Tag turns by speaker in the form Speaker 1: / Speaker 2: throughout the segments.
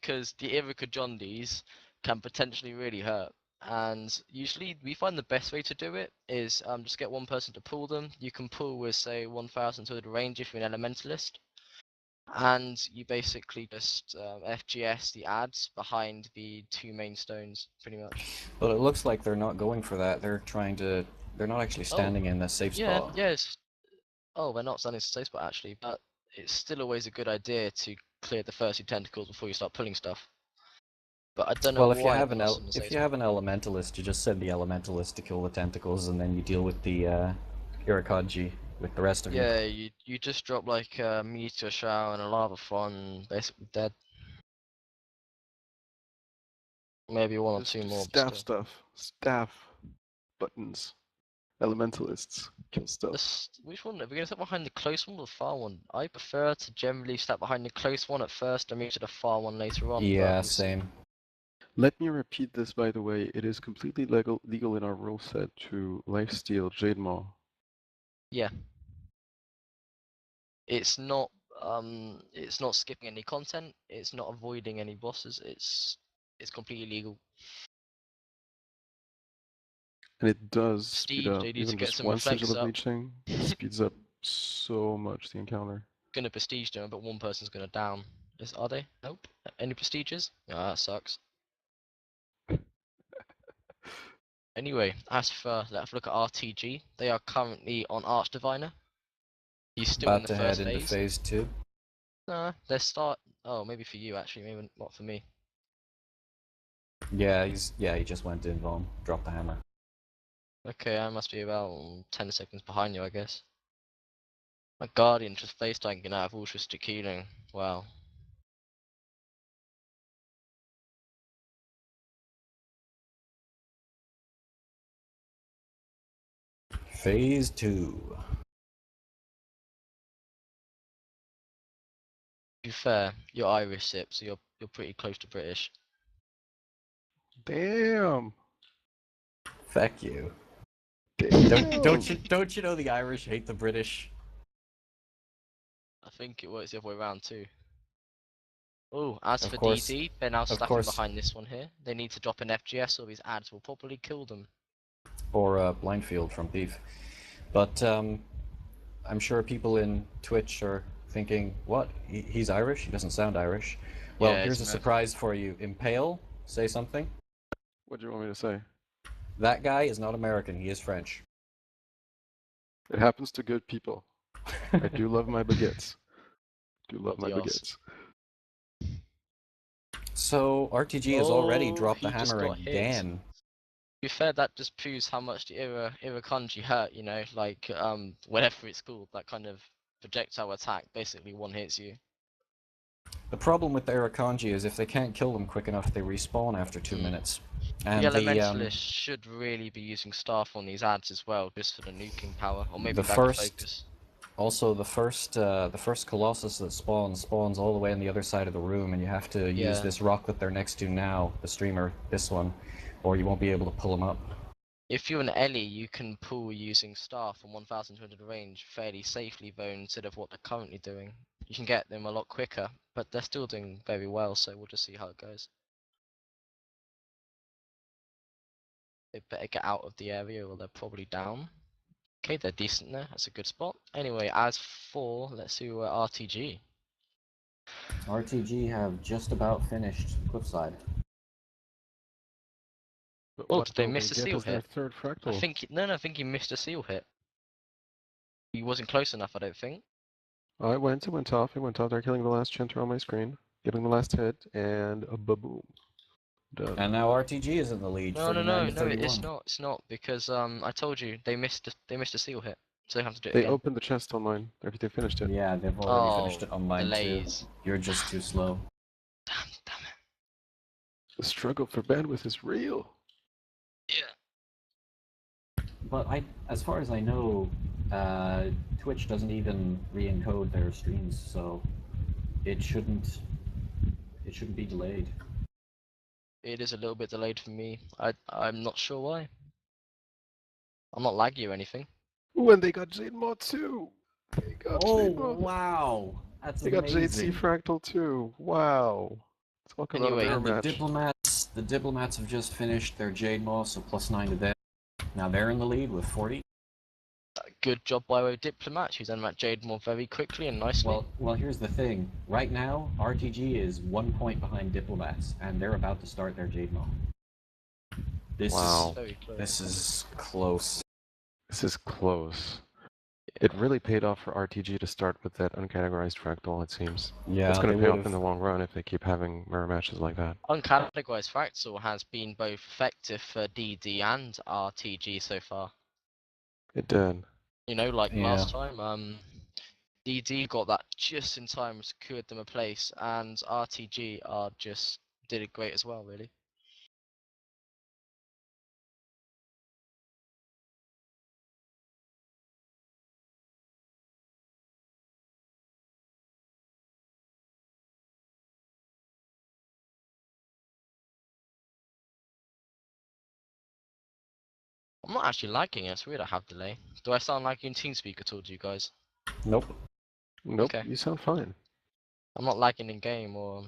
Speaker 1: because the Irukandjondis can potentially really hurt. And usually we find the best way to do it is just get one person to pull them. You can pull with say 1,000 to the range if you're an elementalist. And you basically just FGS the ads behind the two main stones, pretty much.
Speaker 2: But it looks like they're not going for that. They're not actually standing in a safe
Speaker 1: Yeah,
Speaker 2: spot.
Speaker 1: yes. Oh, they're not standing in a safe spot actually, but it's still always a good idea to clear the first few tentacles before you start pulling stuff. But I don't know
Speaker 2: Well, if you
Speaker 1: why
Speaker 2: have
Speaker 1: they're
Speaker 2: an
Speaker 1: not standing in a safe
Speaker 2: if you
Speaker 1: spot.
Speaker 2: have an elementalist, you just send the elementalist to kill the tentacles, and then you deal with the Irakaji with the rest of you.
Speaker 1: Yeah, you just drop like a meteor shower and a lava font, basically dead. Maybe one or
Speaker 3: Just
Speaker 1: two more.
Speaker 3: staff
Speaker 1: But still.
Speaker 3: stuff. Staff buttons. Elementalists kill stuff.
Speaker 1: Which one? Are we gonna step behind the close one or the far one? I prefer to generally step behind the close one at first and move to the far one later on.
Speaker 2: Yeah,
Speaker 1: but we'll see.
Speaker 2: same.
Speaker 3: Let me repeat this, by the way. It is completely legal in our rule set to lifesteal Jade Maw.
Speaker 1: Yeah. It's not skipping any content, it's not avoiding any bosses, it's completely legal.
Speaker 3: And it does speed
Speaker 1: Prestige,
Speaker 3: up.
Speaker 1: they need to
Speaker 3: Even
Speaker 1: get
Speaker 3: just
Speaker 1: some
Speaker 3: one sigil
Speaker 1: reflex
Speaker 3: of
Speaker 1: up.
Speaker 3: leeching speeds up so much the encounter.
Speaker 1: Gonna prestige them, but one person's gonna down. Are they? Nope. Any prestiges? Ah, that sucks. Anyway, as for let's look at RTG. They are currently on Arch Diviner. He's still in
Speaker 2: About
Speaker 1: the
Speaker 2: to head
Speaker 1: first
Speaker 2: into
Speaker 1: phase.
Speaker 2: phase 2.
Speaker 1: Nah, they start. Oh, maybe for you actually, maybe not for me.
Speaker 2: Yeah, he just went in Vom, dropped the hammer.
Speaker 1: Okay, I must be about 10 seconds behind you, I guess. My Guardian just face tanking out of altruistic healing. Wow.
Speaker 2: Phase 2.
Speaker 1: To be fair, you're Irish Sip, so you're pretty close to British.
Speaker 3: Damn!
Speaker 2: Fuck you.
Speaker 3: Damn!
Speaker 2: Don't you know the Irish hate the British?
Speaker 1: I think it works the other way around too. Oh, as
Speaker 2: Of
Speaker 1: for
Speaker 2: course-
Speaker 1: DD, they're now
Speaker 2: of
Speaker 1: stacking
Speaker 2: course.
Speaker 1: behind this one here. They need to drop an FGS or these ads will probably kill them.
Speaker 2: Or Blindfield from Thief. But I'm sure people in Twitch are thinking, what? He's Irish? He doesn't sound Irish. Well,
Speaker 1: Yeah,
Speaker 2: here's a
Speaker 1: it's American.
Speaker 2: surprise for you. Impale, say something.
Speaker 3: What do you want me to say?
Speaker 2: That guy is not American, he is French.
Speaker 3: It happens to good people. I do love my baguettes. Do love my
Speaker 1: Bloody arse.
Speaker 3: baguettes.
Speaker 2: So, RTG has already
Speaker 1: Oh,
Speaker 2: dropped the
Speaker 1: he just
Speaker 2: hammer
Speaker 1: got hit.
Speaker 2: again.
Speaker 1: To be fair, that just proves how much the Irakanji hurt, you know, like, whatever it's called, that kind of projectile attack, basically one hits you.
Speaker 2: The problem with the Irukandji is if they can't kill them quick enough, they respawn after 2 minutes. And
Speaker 1: the Elementalist should really be using staff on these ads as well, just for the nuking power, or maybe
Speaker 2: The
Speaker 1: back
Speaker 2: first-
Speaker 1: focus.
Speaker 2: also the first Colossus that spawns all the way on the other side of the room, and you have to use this rock that they're next to now, the streamer, this one, or you won't be able to pull them up.
Speaker 1: If you're an Ellie, you can pull using staff from 1,200 range fairly safely, though, instead of what they're currently doing. You can get them a lot quicker, but they're still doing very well, so we'll just see how it goes. They better get out of the area or they're probably down. Okay, they're decent there. That's a good spot. Anyway, as for, let's see RTG.
Speaker 2: RTG have just about finished Cliffside.
Speaker 3: But
Speaker 1: Oh,
Speaker 3: what
Speaker 1: did they
Speaker 3: will
Speaker 1: miss the
Speaker 3: get
Speaker 1: seal
Speaker 3: as their
Speaker 1: hit?
Speaker 3: third fractal?
Speaker 1: I think he missed a seal hit. He wasn't close enough, I don't think.
Speaker 3: Oh, it went off. It went off. They're killing the last Chanter on my screen. Getting the last hit, and a baboom. Done.
Speaker 2: And now RTG is in the lead,
Speaker 1: No,
Speaker 2: 39 to
Speaker 1: it's
Speaker 2: 31.
Speaker 1: not. It's not because I told you they missed a seal hit, so they have to do it
Speaker 3: They
Speaker 1: again.
Speaker 3: opened the chest on mine. They finished it.
Speaker 2: Yeah, they've already
Speaker 1: Oh,
Speaker 2: finished it on mine
Speaker 1: delays.
Speaker 2: too. You're just too slow.
Speaker 1: Damn it.
Speaker 3: The struggle for bandwidth is real.
Speaker 1: Yeah.
Speaker 2: But as far as I know, Twitch doesn't even re-encode their streams, so it shouldn't be delayed.
Speaker 1: It is a little bit delayed for me. I'm not sure why. I'm not laggy or anything.
Speaker 3: Ooh, and they got Jade Maw too. They got Jade Maw.
Speaker 2: Wow, that's
Speaker 3: They got Jade C Fractal too. Wow. Let's talk about a
Speaker 1: Anyway,
Speaker 3: mirror
Speaker 2: And the
Speaker 3: match.
Speaker 2: diplomats have just finished their Jade Maw, so +9 to death. Now they're in the lead with 40.
Speaker 1: good job by way Diplomat. She's done that Jade more very quickly and nicely.
Speaker 2: Well, here's the thing. Right now, RTG is 1 point behind diplomats, and they're about to start their Jade Maw.
Speaker 3: Wow.
Speaker 1: Very close.
Speaker 2: This is close.
Speaker 3: This is close. It really paid off for RTG to start with that uncategorized fractal, it seems.
Speaker 2: Yeah,
Speaker 3: It's going
Speaker 2: they
Speaker 3: to pay off
Speaker 2: would've-
Speaker 3: in the long run if they keep having mirror matches like that.
Speaker 1: Uncategorized Fractal has been both effective for DD and RTG so far.
Speaker 3: It did.
Speaker 1: You know, like
Speaker 2: Yeah.
Speaker 1: last time, DD got that just in time, secured them a place, and RTG are just did it great as well, really. I'm not actually liking it. It's weird I have delay. Do I sound like you in TeamSpeak at all to you guys?
Speaker 2: Nope.
Speaker 3: Nope,
Speaker 1: Okay.
Speaker 3: you sound fine.
Speaker 1: I'm not lagging in game or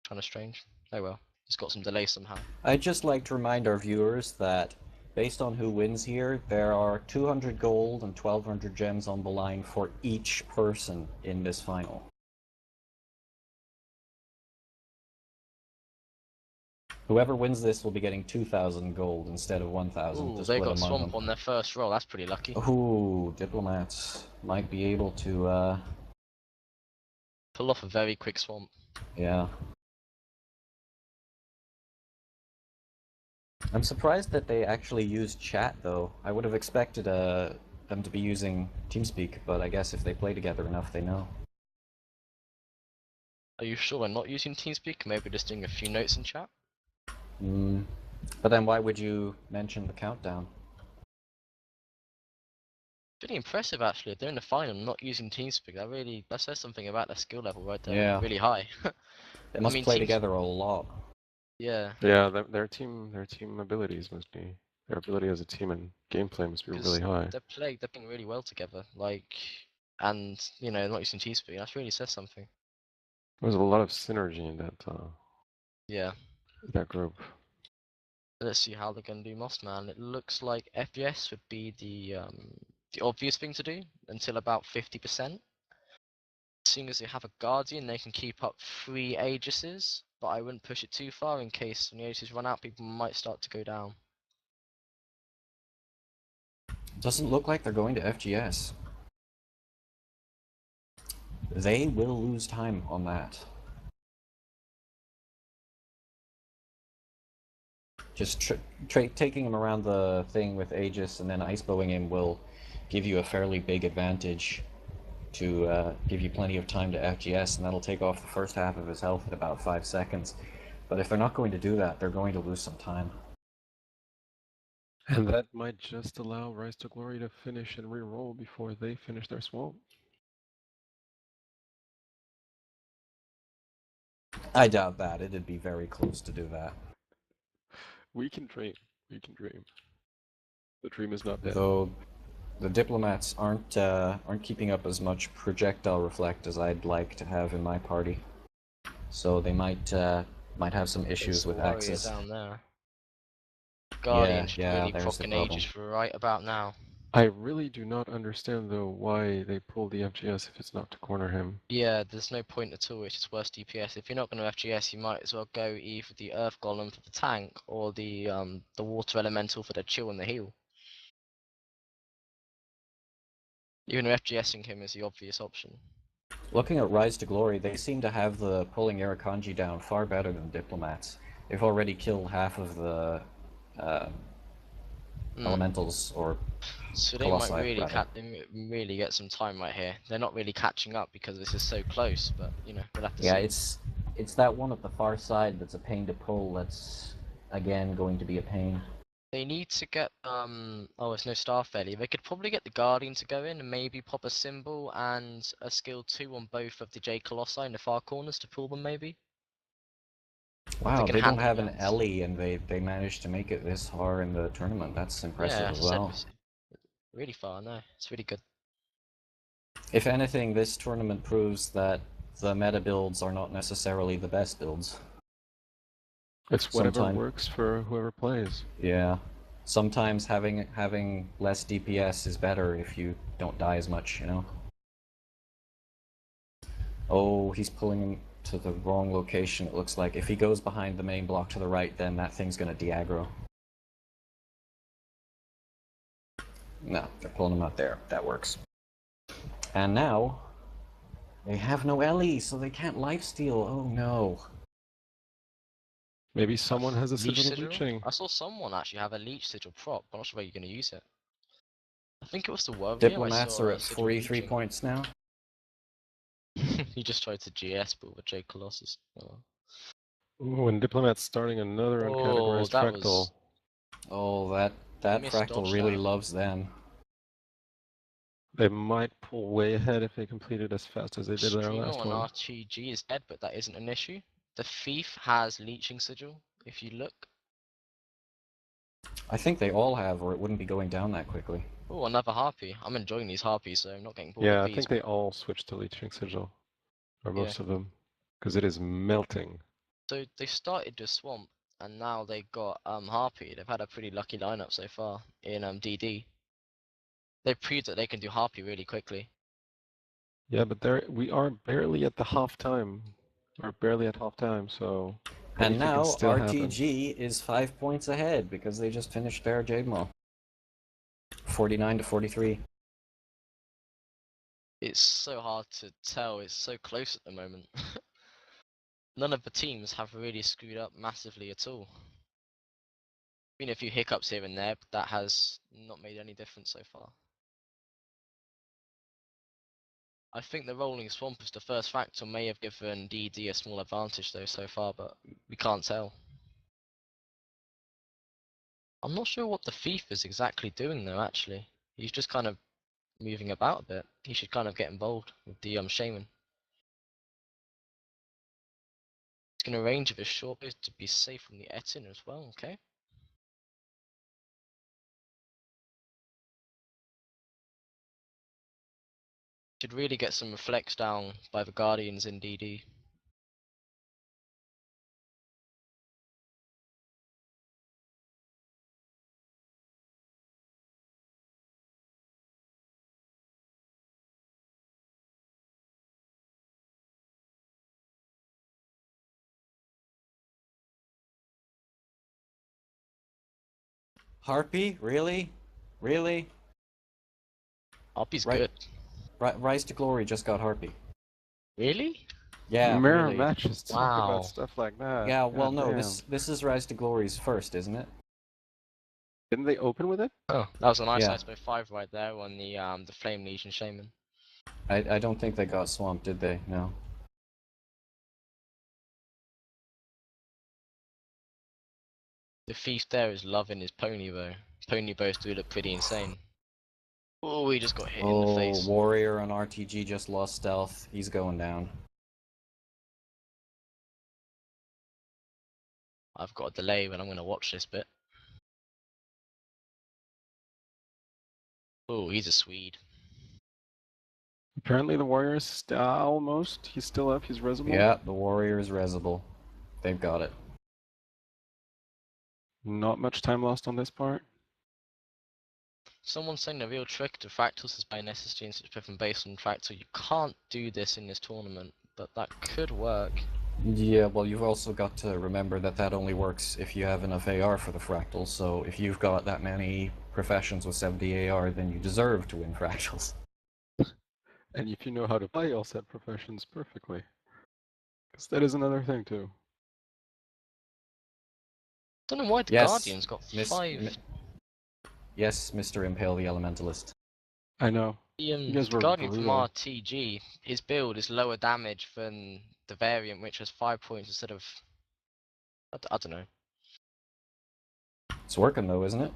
Speaker 1: kind of strange. Oh well, it's got some delay somehow.
Speaker 2: I'd just like to remind our viewers that, based on who wins here, there are 200 gold and 1200 gems on the line for each person in this final. Whoever wins this will be getting 2,000 gold instead of 1,000
Speaker 1: Ooh,
Speaker 2: to
Speaker 1: they
Speaker 2: split
Speaker 1: got
Speaker 2: among
Speaker 1: Swamp
Speaker 2: them.
Speaker 1: on their first roll. That's pretty lucky.
Speaker 2: Ooh, diplomats might be able to,
Speaker 1: Pull off a very quick Swamp.
Speaker 2: yeah. I'm surprised that they actually used chat, though. I would have expected them to be using TeamSpeak, but I guess if they play together enough, they know.
Speaker 1: Are you sure we're not using TeamSpeak? Maybe just doing a few notes in chat?
Speaker 2: But then why would you mention the countdown?
Speaker 1: Pretty impressive actually. If they're in the final not using TeamSpeak, that says something about their skill level right there.
Speaker 2: Yeah.
Speaker 1: Really high.
Speaker 2: They must
Speaker 1: mean,
Speaker 2: play
Speaker 1: Teams-
Speaker 2: together a lot.
Speaker 1: Yeah.
Speaker 3: Yeah, their team abilities must be, their ability as a team and gameplay must be
Speaker 1: 'Cause
Speaker 3: really high.
Speaker 1: they're playing really well together. Like, and you know, not using TeamSpeak. That really says something.
Speaker 3: There's a lot of synergy in
Speaker 1: Yeah.
Speaker 3: that group.
Speaker 1: Let's see how they're gonna do Mossman. It looks like FGS would be the obvious thing to do until about 50%. As soon as they have a Guardian, they can keep up 3 Aegises, but I wouldn't push it too far in case when the Aegises run out, people might start to go down.
Speaker 2: Doesn't look like they're going to FGS. They will lose time on that. Just taking him around the thing with Aegis and then icebowing him will give you a fairly big advantage to give you plenty of time to FGS, and that'll take off the first half of his health at about 5 seconds. But if they're not going to do that, they're going to lose some time.
Speaker 3: And that might just allow Rise to Glory to finish and re-roll before they finish their swamp.
Speaker 2: I doubt that. It'd be very close to do that.
Speaker 3: We can dream. We can dream. The dream is not dead.
Speaker 2: Though the diplomats aren't keeping up as much projectile reflect as I'd like to have in my party, so they might have some issues
Speaker 1: There's
Speaker 2: with
Speaker 1: a warrior
Speaker 2: access.
Speaker 1: down there. Guardian should
Speaker 2: yeah,
Speaker 1: really
Speaker 2: there's the
Speaker 1: proc an
Speaker 2: problem.
Speaker 1: Aegis for right about now.
Speaker 3: I really do not understand though why they pull the FGS if it's not to corner him.
Speaker 1: Yeah, there's no point at all. It's just worse DPS. If you're not going to FGS, you might as well go either the Earth Golem for the tank or the Water Elemental for the chill and the heal. Even FGSing him is the obvious option.
Speaker 2: Looking at Rise to Glory, they seem to have the pulling Irukandji down far better than diplomats. They've already killed half of the elementals, or
Speaker 1: so they
Speaker 2: Colossi,
Speaker 1: might really
Speaker 2: rather.
Speaker 1: really get some time right here. They're not really catching up because this is so close, but you know, we'll have to
Speaker 2: Yeah,
Speaker 1: see.
Speaker 2: it's that one at the far side that's a pain to pull. That's again going to be a pain.
Speaker 1: They need to get oh, there's no star failure. They could probably get the Guardian to go in and maybe pop a symbol and a skill 2 on both of the J Colossi in the far corners to pull them maybe.
Speaker 2: Wow,
Speaker 1: can
Speaker 2: they don't
Speaker 1: handle
Speaker 2: have an
Speaker 1: that.
Speaker 2: Ellie, and they managed to make it this far in the tournament. That's impressive
Speaker 1: Yeah,
Speaker 2: as well.
Speaker 1: really far, no. It's really good.
Speaker 2: If anything, this tournament proves that the meta builds are not necessarily the best builds.
Speaker 3: It's whatever
Speaker 2: Sometime-
Speaker 3: works for whoever plays.
Speaker 2: Yeah. Sometimes having less DPS is better if you don't die as much, you know? Oh, he's pulling him to the wrong location, it looks like. If he goes behind the main block to the right, then that thing's gonna de-aggro. No, they're pulling him out there. That works. And now, they have no Ellie, so they can't lifesteal. Oh no.
Speaker 3: Maybe someone has a
Speaker 1: Leech
Speaker 3: sigil of
Speaker 1: sigil?
Speaker 3: leeching.
Speaker 1: I saw someone actually have a leech sigil prop. I'm not sure where you're going to use it. I think it was the warrior.
Speaker 2: Diplomats
Speaker 1: I saw
Speaker 2: are
Speaker 1: a
Speaker 2: at
Speaker 1: sigil
Speaker 2: 43
Speaker 1: leeching.
Speaker 2: points now.
Speaker 1: You just tried to GS, but with J Colossus. Oh,
Speaker 3: Ooh, and Diplomat's starting another uncategorized
Speaker 1: that
Speaker 3: fractal.
Speaker 1: was.
Speaker 2: Oh, that fractal
Speaker 1: Misdodged
Speaker 2: really
Speaker 1: that.
Speaker 2: loves them.
Speaker 3: They might pull way ahead if they complete it as fast as they did their
Speaker 1: Streamer
Speaker 3: last
Speaker 1: on
Speaker 3: one.
Speaker 1: RTG is dead, but that isn't an issue. The thief has leeching sigil. If you look.
Speaker 2: I think they all have, or it wouldn't be going down that quickly.
Speaker 1: Oh, another harpy. I'm enjoying these harpies, so I'm not getting bored
Speaker 3: Yeah,
Speaker 1: with
Speaker 3: I
Speaker 1: these.
Speaker 3: think they all switched to leeching sigil, or
Speaker 1: Yeah.
Speaker 3: most of them, because it is melting.
Speaker 1: So they started the swamp, and now they got harpy. They've had a pretty lucky lineup so far in DD. They proved that they can do harpy really quickly.
Speaker 3: Yeah, but we are barely at the half time. We're barely at half time, so
Speaker 2: And
Speaker 3: anything can
Speaker 2: now
Speaker 3: still happen.
Speaker 2: RTG is 5 points ahead because they just finished their Jade Maw. 49 to 43.
Speaker 1: It's so hard to tell. It's so close at the moment. None of the teams have really screwed up massively at all. Been a few hiccups here and there, but that has not made any difference so far. I think the rolling swamp as the first factor may have given DD a small advantage though so far, but we can't tell. I'm not sure what the thief is exactly doing though, actually. He's just kind of moving about a bit. He should kind of get involved with the shaman. He's gonna range of his short bow to be safe from the Etin as well, okay? Should really get some reflects down by the Guardians in DD.
Speaker 2: Harpy? Really? Really?
Speaker 1: Harpy's
Speaker 2: Right.
Speaker 1: good.
Speaker 2: Rise to Glory just got Harpy.
Speaker 1: Really?
Speaker 2: Yeah,
Speaker 3: Mirror
Speaker 2: really.
Speaker 3: matches talk
Speaker 1: Wow.
Speaker 3: about stuff like that.
Speaker 2: Yeah, well,
Speaker 3: God
Speaker 2: no,
Speaker 3: damn.
Speaker 2: this is Rise to Glory's first, isn't it?
Speaker 3: Didn't they open with it?
Speaker 1: Oh, that was a nice
Speaker 2: Yeah.
Speaker 1: Iceberg 5 right there on the Flame Legion Shaman.
Speaker 2: I don't think they got swamped, did they? No.
Speaker 1: The thief there is loving his pony bow. Pony bows do look pretty insane. Oh, he just got hit in the
Speaker 2: Oh,
Speaker 1: face.
Speaker 2: Warrior on RTG just lost stealth. He's going down.
Speaker 1: I've got a delay when I'm going to watch this bit. Oh, he's a Swede.
Speaker 3: Apparently the warrior is almost. He's still up. He's resible.
Speaker 2: Yeah, the Warrior is resible. They've got it.
Speaker 3: Not much time lost on this part.
Speaker 1: Someone's saying the real trick to fractals is by SSG and such driven based on fractal. You can't do this in this tournament, but that could work.
Speaker 2: Yeah, well, you've also got to remember that that only works if you have enough AR for the fractals, so if you've got that many professions with 70 AR, then you deserve to win fractals.
Speaker 3: And if you know how to play all set professions perfectly. Because that is another thing too.
Speaker 1: Don't know why the
Speaker 2: Yes,
Speaker 1: Guardian's got five.
Speaker 2: Yes, Mr. Impale the Elementalist.
Speaker 3: I know.
Speaker 1: The
Speaker 3: guys were
Speaker 1: Guardian from
Speaker 3: brutal.
Speaker 1: RTG, his build is lower damage than the variant, which has 5 points instead of. I don't know.
Speaker 2: It's working though, isn't it?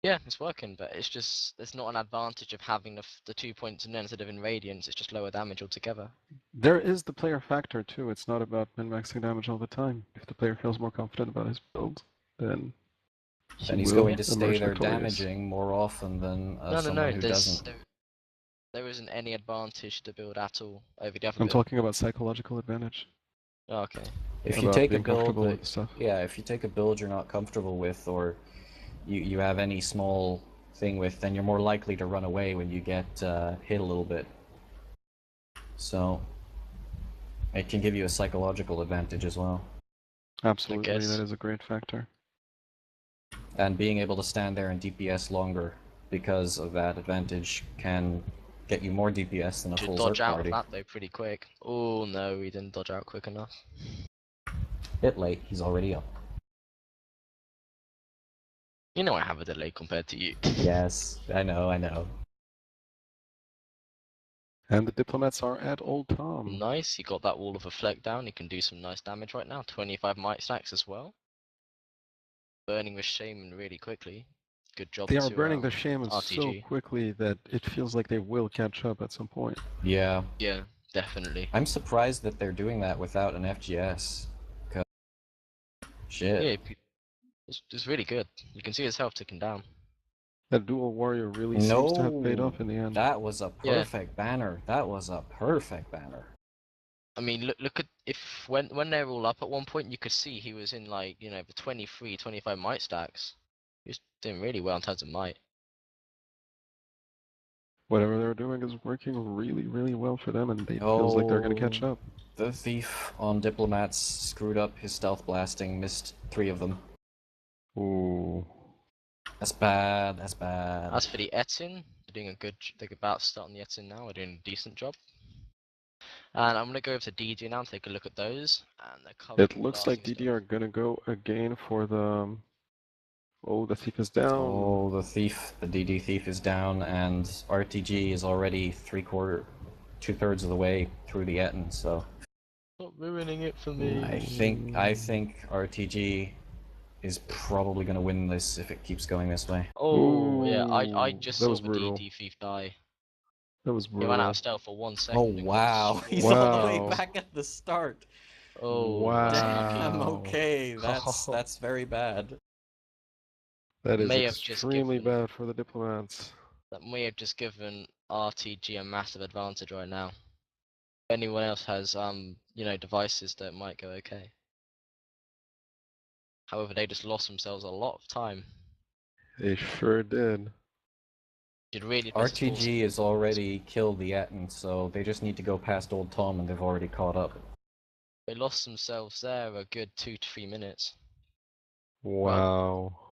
Speaker 1: Yeah, it's working, but it's just there's not an advantage of having the 2 points in there instead of in Radiance. It's just lower damage altogether.
Speaker 3: There is the player factor too. It's not about min-maxing damage all the time. If the player feels more confident about his build, then
Speaker 2: And he's
Speaker 3: will
Speaker 2: going to stay
Speaker 3: emerge
Speaker 2: there
Speaker 3: victorious.
Speaker 2: damaging more often than
Speaker 1: No,
Speaker 2: someone who
Speaker 1: there's
Speaker 2: doesn't.
Speaker 1: There isn't any advantage to build at all over the other
Speaker 3: I'm
Speaker 1: build.
Speaker 3: talking about psychological advantage.
Speaker 1: Oh, okay.
Speaker 2: If you
Speaker 3: About
Speaker 2: take a
Speaker 3: being
Speaker 2: build
Speaker 3: comfortable
Speaker 2: that,
Speaker 3: with stuff.
Speaker 2: yeah, if you take a build you're not comfortable with, or you have any small thing with, then you're more likely to run away when you get hit a little bit. So it can give you a psychological advantage as well.
Speaker 3: Absolutely,
Speaker 1: guess.
Speaker 3: that is a great factor.
Speaker 2: And being able to stand there and DPS longer because of that advantage can get you more DPS than a
Speaker 1: Should
Speaker 2: full
Speaker 1: dodge
Speaker 2: Zerk
Speaker 1: out of
Speaker 2: party.
Speaker 1: that though pretty quick. Oh no, he didn't dodge out quick enough.
Speaker 2: Bit late, he's already up.
Speaker 1: You know I have a delay compared to you.
Speaker 2: Yes, I know.
Speaker 3: And the diplomats are at Old Tom.
Speaker 1: Nice, he got that wall of reflect down. He can do some nice damage right now. 25 might stacks as well. Burning with Shaman really quickly. Good job
Speaker 3: They are
Speaker 1: to
Speaker 3: burning the Shaman so
Speaker 1: RTG.
Speaker 3: quickly that it feels like they will catch up at some point.
Speaker 2: Yeah,
Speaker 1: Yeah, definitely.
Speaker 2: I'm surprised that they're doing that without an FGS. Shit.
Speaker 1: Yeah, it's really good. You can see his health ticking down.
Speaker 3: That dual warrior really seems to have paid
Speaker 2: No,
Speaker 3: off in the end.
Speaker 2: that was a
Speaker 1: Yeah.
Speaker 2: perfect banner. That was a perfect banner.
Speaker 1: I mean, look at when they're all up at one point, you could see he was in like, you know, the 23, 25 might stacks. He was doing really well in terms of might.
Speaker 3: Whatever they're doing is working really, really well for them, and it feels like they're going to catch up.
Speaker 2: The thief on diplomats screwed up his stealth blasting, missed 3 of them.
Speaker 3: Ooh.
Speaker 2: That's bad, that's bad.
Speaker 1: As for the Etin, they're doing a they're about to start on the Etin now. They're doing a decent job. And I'm gonna go over to DD now and take a look at those. And they're covering
Speaker 3: It looks like
Speaker 1: blasting
Speaker 3: DD
Speaker 1: stuff.
Speaker 3: are going to go again for the... Oh, the thief is down.
Speaker 2: Oh, the DD thief is down, and RTG is already 2/3 of the way through the Etten, so...
Speaker 1: Stop ruining it for me.
Speaker 2: I think RTG is probably going to win this if it keeps going this way.
Speaker 1: Oh yeah, I
Speaker 3: Ooh,
Speaker 1: just
Speaker 3: that
Speaker 1: saw
Speaker 3: was
Speaker 1: the
Speaker 3: brutal.
Speaker 1: DD thief die.
Speaker 3: That was
Speaker 1: He ran out
Speaker 3: brutal.
Speaker 1: of stealth for 1 second.
Speaker 2: Oh
Speaker 1: and got
Speaker 2: wow, he's
Speaker 1: destroyed.
Speaker 2: all the way
Speaker 3: Wow.
Speaker 2: back at the start.
Speaker 1: Oh
Speaker 2: Damn,
Speaker 3: Wow.
Speaker 2: okay, that's very bad.
Speaker 3: That is
Speaker 1: may have just
Speaker 3: extremely
Speaker 1: given
Speaker 3: bad for the diplomats.
Speaker 1: that may have just given RTG a massive advantage right now. If anyone else has you know, devices that might go okay. However, they just lost themselves a lot of time.
Speaker 3: They sure did.
Speaker 1: Should really press the force.
Speaker 2: RTG is already killed the Etten, so they just need to go past Old Tom and they've already caught up.
Speaker 1: They lost themselves there a good 2 to 3 minutes.
Speaker 3: Wow.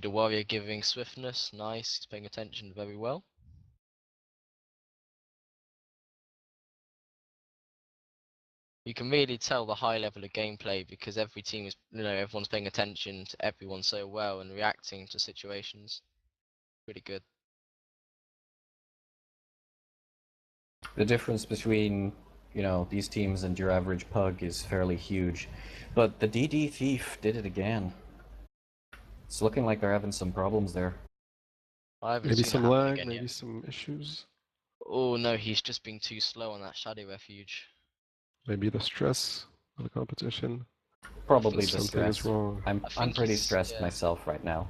Speaker 1: The warrior giving swiftness, nice, he's paying attention very well. You can really tell the high level of gameplay because every team is, you know, everyone's paying attention to everyone so well and reacting to situations. Pretty good.
Speaker 2: The difference between, you know, these teams and your average pug is fairly huge. But the DD Thief did it again. It's looking like they're having some problems there.
Speaker 1: I haven't
Speaker 3: Maybe
Speaker 1: seen
Speaker 3: some
Speaker 1: it happen
Speaker 3: lag,
Speaker 1: again
Speaker 3: maybe
Speaker 1: yet.
Speaker 3: some issues.
Speaker 1: Oh no, he's just being too slow on that shadow refuge.
Speaker 3: Maybe the stress of the competition.
Speaker 2: Probably the
Speaker 3: Something is
Speaker 2: stress.
Speaker 3: wrong.
Speaker 2: I'm
Speaker 1: I think
Speaker 2: pretty
Speaker 1: he's,
Speaker 2: stressed
Speaker 1: yeah,
Speaker 2: myself right now.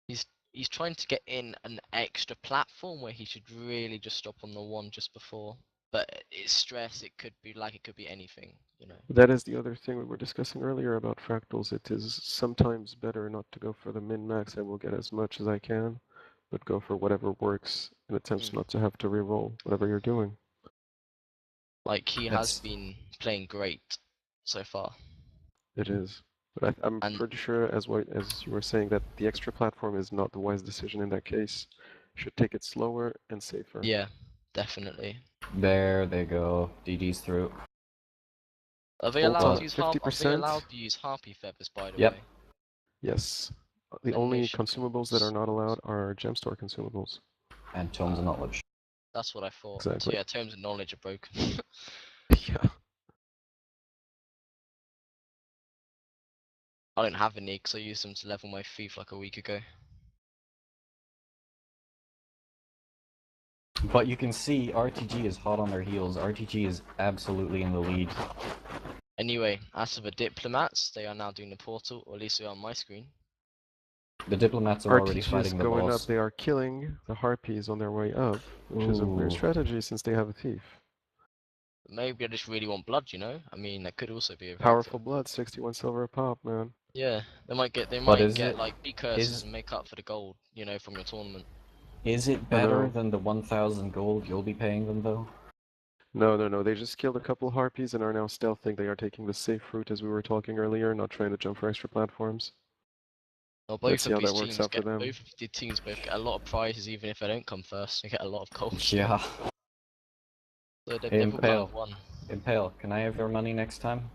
Speaker 1: he's trying to get in an extra platform where he should really just stop on the one just before. But it's stress, it could be anything, you know.
Speaker 3: That is the other thing we were discussing earlier about fractals. It is sometimes better not to go for the min-max. I will get as much as I can, but go for whatever works in attempts not to have to reroll whatever you're doing.
Speaker 1: Like he has
Speaker 2: That's
Speaker 1: been playing great so far.
Speaker 3: It is. But I'm
Speaker 1: And
Speaker 3: pretty sure, as you were saying, that the extra platform is not the wise decision in that case. Should take it slower and safer.
Speaker 1: yeah, definitely.
Speaker 2: there they go. DD's through.
Speaker 1: Are they
Speaker 3: Old
Speaker 1: allowed
Speaker 3: Tom
Speaker 1: to
Speaker 3: at
Speaker 1: use Are they
Speaker 3: 50%.
Speaker 1: allowed to use harpy feathers, by the
Speaker 2: Yep.
Speaker 1: way?
Speaker 3: Yes. The
Speaker 1: Then they
Speaker 3: only
Speaker 1: should be
Speaker 3: consumables that are not allowed are gem store consumables.
Speaker 2: And Tomes of Knowledge.
Speaker 1: That's what I thought. So
Speaker 3: Exactly.
Speaker 1: yeah, terms of knowledge are broken.
Speaker 3: Yeah.
Speaker 1: I don't have any because I used them to level my thief like a week ago.
Speaker 2: But you can see RTG is hot on their heels. RTG is absolutely in the lead.
Speaker 1: Anyway, as for the diplomats, they are now doing the portal, or at least they are on my screen.
Speaker 2: The diplomats are
Speaker 3: Our
Speaker 2: already
Speaker 3: teach is
Speaker 2: fighting the
Speaker 3: going up.
Speaker 2: boss.
Speaker 3: They are killing the harpies on their way up, which is a weird
Speaker 2: Ooh.
Speaker 3: strategy since they have a thief.
Speaker 1: Maybe I just really want blood, you know? I mean, that could also be a factor.
Speaker 3: Powerful blood, 61 silver a pop, man.
Speaker 1: Yeah, they
Speaker 2: But
Speaker 1: might
Speaker 2: is
Speaker 1: get
Speaker 2: it
Speaker 1: like B curses
Speaker 2: is
Speaker 1: and make up for the gold, you know, from your tournament.
Speaker 2: is it
Speaker 3: I
Speaker 2: better
Speaker 3: know.
Speaker 2: than the 1,000 gold you'll be paying them though?
Speaker 3: No. They just killed a couple harpies and are now stealthing. They are taking the safe route as we were talking earlier, not trying to jump for extra platforms.
Speaker 1: Well,
Speaker 3: Let's see how that works out for them.
Speaker 1: both of the teams both get a lot of prizes even if they don't come first. They get a lot of gold.
Speaker 2: Yeah.
Speaker 1: So they've all kind
Speaker 2: Impale.
Speaker 1: of won.
Speaker 2: Impale, can I have your money next time?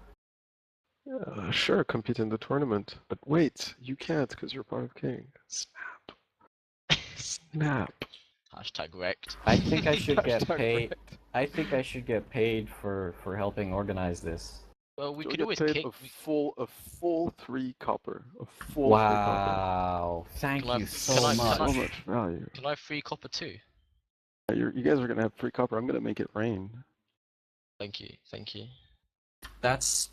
Speaker 3: Sure, compete in the tournament. But wait, you can't because you're part of King. Snap. Snap.
Speaker 1: Hashtag wrecked.
Speaker 2: I think I should get
Speaker 3: Hashtag
Speaker 2: paid.
Speaker 3: wrecked.
Speaker 2: I think I should get paid for helping organize this.
Speaker 1: Well, we
Speaker 3: You'll
Speaker 1: could
Speaker 3: get
Speaker 1: always
Speaker 3: paid
Speaker 1: kick.
Speaker 3: a full 3 copper. A full 3 copper.
Speaker 2: Wow! Thank
Speaker 1: Can I-
Speaker 2: you
Speaker 1: can
Speaker 2: so
Speaker 1: I-
Speaker 2: much.
Speaker 3: So much value.
Speaker 1: Can I have free copper too?
Speaker 3: You guys are gonna have free copper. I'm gonna make it rain.
Speaker 1: Thank you, thank you.
Speaker 2: That's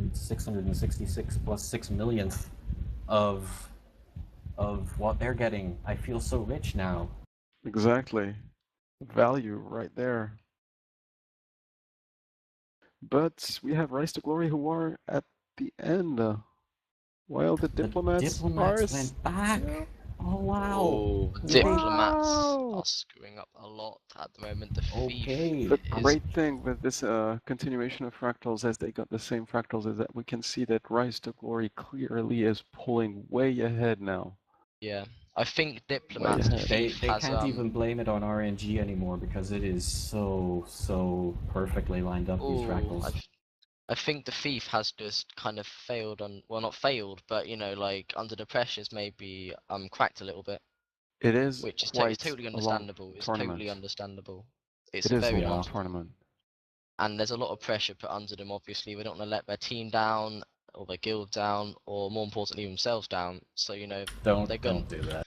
Speaker 2: 1,666,666 plus 6 millionth of what they're getting. I feel so rich now.
Speaker 3: Exactly. Value right there. But we have Rise to Glory who are at the end. While the diplomats,
Speaker 2: went back.
Speaker 3: Yeah.
Speaker 2: Oh wow!
Speaker 1: Oh,
Speaker 2: Wow.
Speaker 1: diplomats are screwing up a lot at the moment. The thief
Speaker 2: Okay.
Speaker 3: The
Speaker 1: is
Speaker 3: great thing with this continuation of fractals, as they got the same fractals, is that we can see that Rise to Glory clearly is pulling way ahead now.
Speaker 1: yeah. I think diplomats, the
Speaker 3: ahead.
Speaker 1: thief
Speaker 2: They
Speaker 1: has
Speaker 2: can't even blame it on RNG anymore because it is so perfectly lined up, these
Speaker 1: Oh,
Speaker 2: fractals.
Speaker 1: I think the thief has just kind of failed on, well, not failed, but you know, like under the pressures, maybe cracked a little bit,
Speaker 3: It is
Speaker 1: which is
Speaker 3: quite
Speaker 1: it's totally
Speaker 3: a long
Speaker 1: understandable. It's
Speaker 3: tournament.
Speaker 1: totally understandable. It's
Speaker 3: It
Speaker 1: a
Speaker 3: is a
Speaker 1: very
Speaker 3: long
Speaker 1: long
Speaker 3: tournament.
Speaker 1: and there's a lot of pressure put under them. Obviously, they don't want to let their team down or their guild down, or more importantly, themselves down. So you know,
Speaker 2: Don't
Speaker 1: do
Speaker 2: that.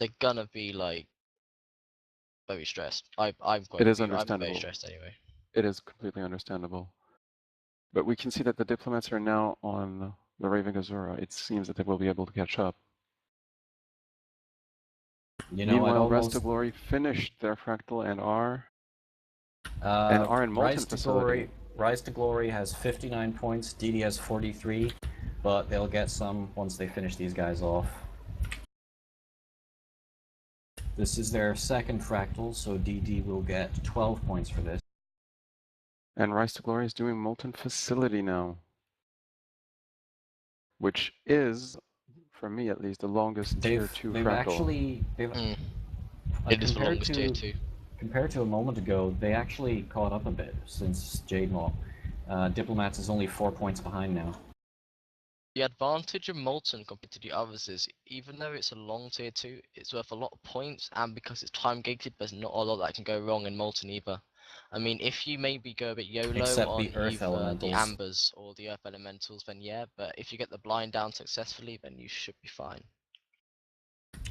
Speaker 1: they're gonna be like very stressed. I'm
Speaker 3: It
Speaker 1: going to
Speaker 3: is
Speaker 1: be. I'm very
Speaker 3: understandable.
Speaker 1: stressed anyway.
Speaker 3: It is completely understandable. But we can see that the diplomats are now on the Raven Azura. It seems that they will be able to catch up.
Speaker 2: You know,
Speaker 3: Meanwhile, Rise to Glory finished their fractal and are in Molten Facility.
Speaker 2: Rise to Glory has 59 points. DD has 43, but they'll get some once they finish these guys off. This is their second fractal, so DD will get 12 points for this.
Speaker 3: And Rise to Glory is doing Molten Facility now. Which is, for me at least, the longest tier 2 fractal.
Speaker 1: It is the longest tier 2.
Speaker 2: Compared to a moment ago, they actually caught up a bit since Jade Maw. Diplomats is only 4 points behind now.
Speaker 1: The advantage of Molten compared to the others is, even though it's a long tier 2, it's worth a lot of points, and because it's time gated, there's not a lot that can go wrong in Molten either. I mean, if you maybe go a bit YOLO
Speaker 2: Except
Speaker 1: on
Speaker 2: the Earth
Speaker 1: either the
Speaker 2: Elementals.
Speaker 1: Ambers or the Earth Elementals, then yeah, but if you get the blind down successfully, then you should be fine.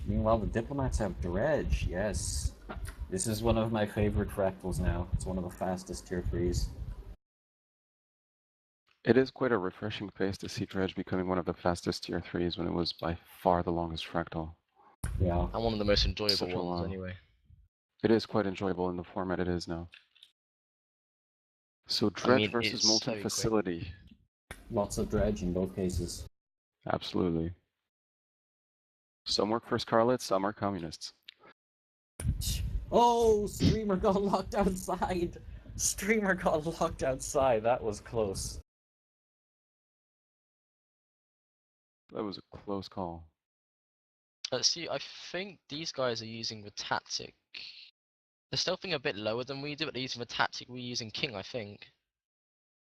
Speaker 2: Meanwhile, the Diplomats have Dredge, yes. This is one of my favorite fractals now. It's one of the fastest tier 3s.
Speaker 3: It is quite a refreshing pace to see Dredge becoming one of the fastest tier 3s when it was by far the longest fractal.
Speaker 2: Yeah.
Speaker 1: And one of the most enjoyable
Speaker 3: Such a
Speaker 1: ones
Speaker 3: while.
Speaker 1: anyway.
Speaker 3: It is quite enjoyable in the format it is now. So Dredge
Speaker 1: I mean,
Speaker 3: versus
Speaker 1: it's
Speaker 3: Molten
Speaker 1: very quick.
Speaker 3: Facility.
Speaker 2: Lots of Dredge in both cases.
Speaker 3: Absolutely. Some work for Scarlet, some are communists.
Speaker 2: Oh, Streamer got locked outside! Streamer got locked outside, that was close.
Speaker 3: That was a close call.
Speaker 1: Let's see, I think these guys are using the tactic. They're stealthing a bit lower than we do, but they're using the tactic we use in King, I think.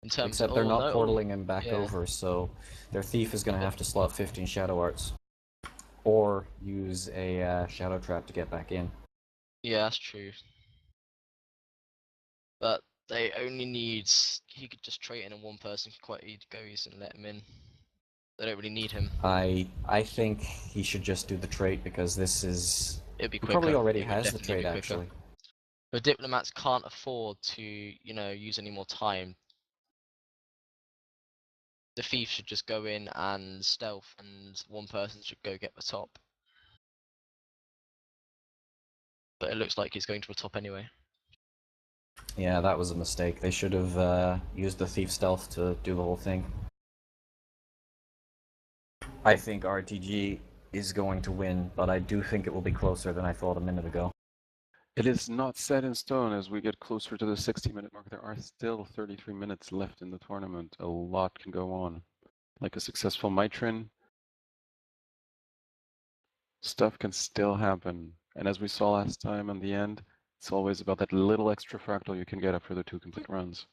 Speaker 1: In terms
Speaker 2: Except
Speaker 1: of,
Speaker 2: they're not
Speaker 1: no,
Speaker 2: portaling him back
Speaker 1: yeah.
Speaker 2: over, so their Thief is going to have to slot 15 Shadow Arts. Or use a Shadow Trap to get back in.
Speaker 1: Yeah, that's true. But they only need, he could just trade in and one person could quite easily go and let him in. They don't really need him.
Speaker 2: I think he should just do the trait because this is...
Speaker 1: It'd be
Speaker 2: He
Speaker 1: quicker.
Speaker 2: probably already
Speaker 1: It would
Speaker 2: has the
Speaker 1: definitely
Speaker 2: trait,
Speaker 1: be quicker.
Speaker 2: actually.
Speaker 1: The diplomats can't afford to, you know, use any more time. The thief should just go in and stealth, and one person should go get the top. But it looks like he's going to the top anyway.
Speaker 2: Yeah, that was a mistake. They should have used the thief stealth to do the whole thing. I think RTG is going to win, but I do think it will be closer than I thought a minute ago.
Speaker 3: It is not set in stone as we get closer to the 60-minute mark. There are still 33 minutes left in the tournament. A lot can go on. Like a successful Mitrin, stuff can still happen. And as we saw last time in the end, it's always about that little extra fractal you can get after the 2 complete runs.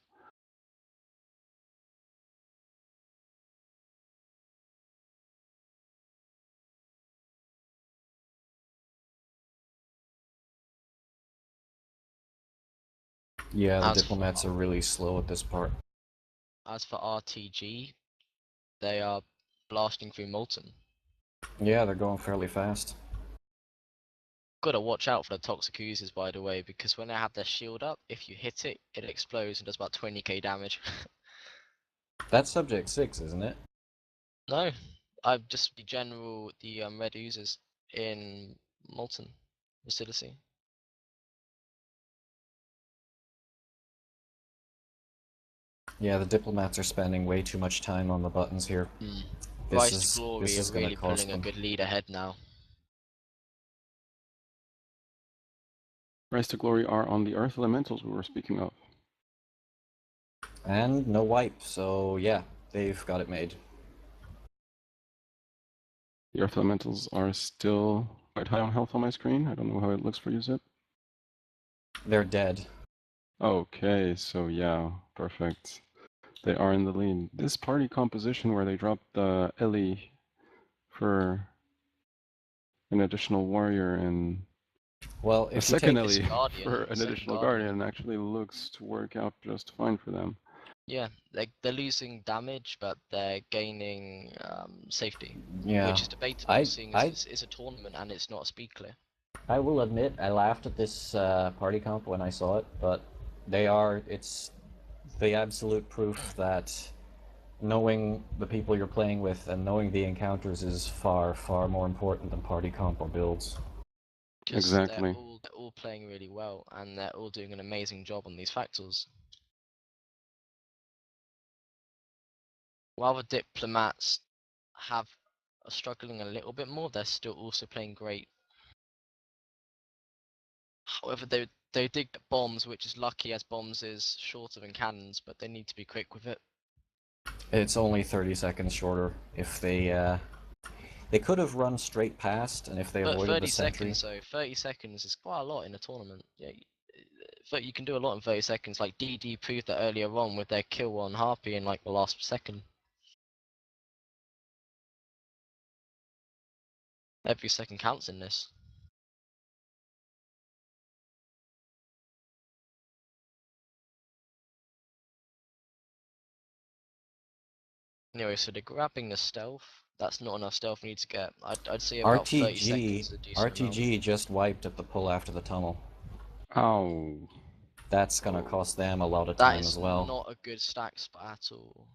Speaker 2: Yeah, the
Speaker 1: As
Speaker 2: diplomats are really slow at this part.
Speaker 1: As for RTG, they are blasting through Molten.
Speaker 2: Yeah, they're going fairly fast.
Speaker 1: Gotta watch out for the toxic oozes, by the way, because when they have their shield up, if you hit it, it explodes and does about 20k damage.
Speaker 2: That's subject 6, isn't it?
Speaker 1: No, I've just the red oozes in Molten Facility.
Speaker 2: Yeah, the diplomats are spending way too much time on the buttons here.
Speaker 1: Rise to Glory
Speaker 2: This
Speaker 1: are
Speaker 2: is going to
Speaker 1: really
Speaker 2: cost
Speaker 1: pulling a
Speaker 2: them.
Speaker 1: good lead ahead now.
Speaker 3: Rise to Glory are on the Earth Elementals we were speaking of.
Speaker 2: And no wipe, so yeah, they've got it made.
Speaker 3: The Earth Elementals are still quite high on health on my screen. I don't know how it looks for you, Zip.
Speaker 2: They're dead.
Speaker 3: Okay, so yeah, perfect. They are in the lead. This party composition where they dropped the Ellie for an additional warrior and
Speaker 2: Well,
Speaker 3: a
Speaker 2: if you
Speaker 3: second
Speaker 2: take
Speaker 3: Ellie
Speaker 1: Guardian,
Speaker 3: for an
Speaker 1: second
Speaker 3: additional
Speaker 1: Guardian.
Speaker 3: guardian actually looks to work out just fine for them.
Speaker 1: Yeah, they're losing damage, but they're gaining safety,
Speaker 2: yeah,
Speaker 1: which is debatable,
Speaker 2: I
Speaker 1: seeing as
Speaker 2: I
Speaker 1: it's a tournament and it's not a speed clear.
Speaker 2: I will admit I laughed at this party comp when I saw it, but it's the absolute proof that knowing the people you're playing with and knowing the encounters is far, far more important than party comp or builds.
Speaker 1: Because
Speaker 3: Exactly.
Speaker 1: they're all playing really well, and they're all doing an amazing job on these factors. While the diplomats are struggling a little bit more, they're still also playing great. However, they did get bombs, which is lucky as bombs is shorter than cannons, but they need to be quick with it.
Speaker 2: It's only 30 seconds shorter. If they could have run straight past, and if they
Speaker 1: But
Speaker 2: avoided
Speaker 1: 30
Speaker 2: the sentry.
Speaker 1: seconds, so 30 seconds is quite a lot in a tournament. Yeah, you can do a lot in 30 seconds. Like DD proved that earlier on with their kill on Harpy in like the last second. Every second counts in this. Anyway, so they're grabbing the stealth. That's not enough stealth we need to get. I'd say about 30 seconds is a decent amount.
Speaker 2: RTG just wiped at the pull after the tunnel.
Speaker 3: Ow.
Speaker 2: That's gonna cost them a lot of
Speaker 1: That
Speaker 2: time
Speaker 1: is
Speaker 2: as well.
Speaker 1: not a good stack spot at all.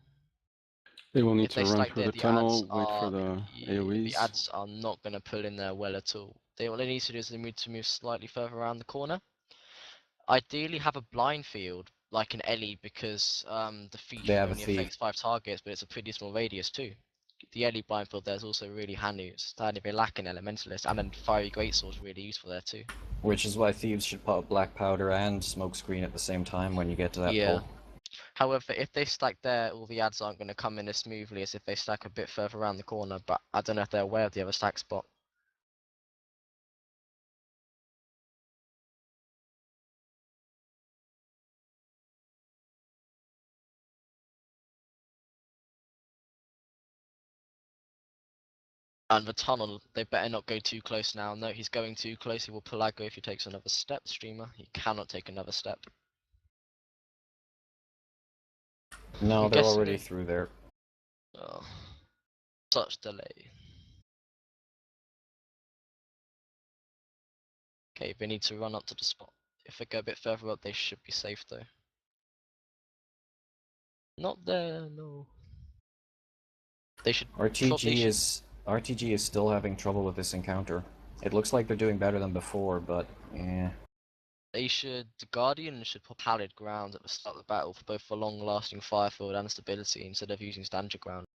Speaker 3: They will need
Speaker 1: If they
Speaker 3: to run
Speaker 1: stack
Speaker 3: through
Speaker 1: there,
Speaker 3: the tunnel, wait for the
Speaker 1: the
Speaker 3: AoEs.
Speaker 1: ads are not going to pull in there well at all. All they need to do is they need to move slightly further around the corner. Ideally, have a blind field like an Ellie because the
Speaker 2: They
Speaker 1: thief
Speaker 2: have a
Speaker 1: only
Speaker 2: thief,
Speaker 1: affects 5 targets, but it's a pretty small radius too. The Ellie blind field there is also really handy. It's starting to be lacking elementalist, and then fiery greatsword is really useful there too.
Speaker 2: which is why thieves should pop black powder and smoke screen at the same time when you get to that
Speaker 1: Yeah.
Speaker 2: pull.
Speaker 1: However, if they stack there, all the ads aren't going to come in as smoothly as if they stack a bit further around the corner. But I don't know if they're aware of the other stack spot. And the tunnel, they better not go too close now. No, he's going too close. He will Pelago if he takes another step, streamer. He cannot take another step.
Speaker 2: No,
Speaker 1: I'm
Speaker 2: they're
Speaker 1: guessing
Speaker 2: already
Speaker 1: it.
Speaker 2: through there.
Speaker 1: Oh, such delay. Okay, they need to run up to the spot. If they go a bit further up, they should be safe though. Not there, no. They should.
Speaker 2: RTG is still having trouble with this encounter. It looks like they're doing better than before, but yeah.
Speaker 1: The Guardian should put pallid grounds at the start of the battle for both the long-lasting firefield and stability instead of using standard ground.